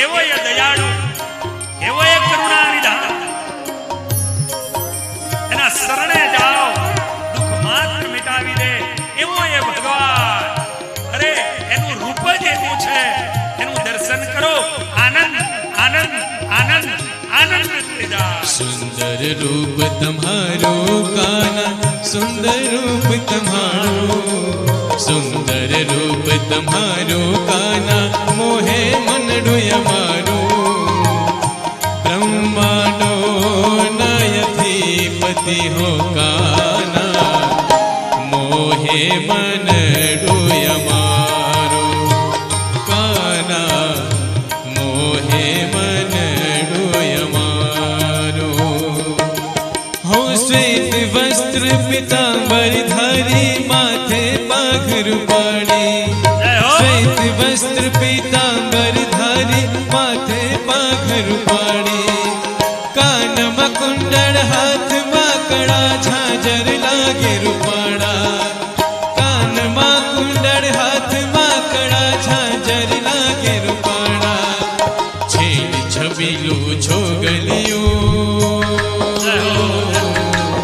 એવો એ દયાળુ, એવો એ કરુણા નિધાન, એના શરણે જાઓ દુઃખ માત્ર મિટાવી દે એવો એ ભગવાન. અરે એનું રૂપ જ એવું છે, એનું દર્શન કરો, આનંદ આનંદ આનંદ આનંદ થઈ જાય. સુંદર રૂપ તમારો કાના, સુંદર રૂપ તમારો, સુંદર રૂપ તમારો કાના, મોહે મનડું અમારું. બ્રહ્માંડો નયધિપતિ હો કાના, મોહે મનડું અમારું. કાના મોહે મનડું અમારું. હો શ્વેત વસ્ત્ર પીતાંબર ધારી, માથે પાઘરું પાડી. શ્વેત વસ્ત્ર પીતાંબર ધારી, માથે પાઘરું પાડી. કાનમાં કુંડળ, હાથમાં કડા, ઝાંઝર લાગે રૂપાળા.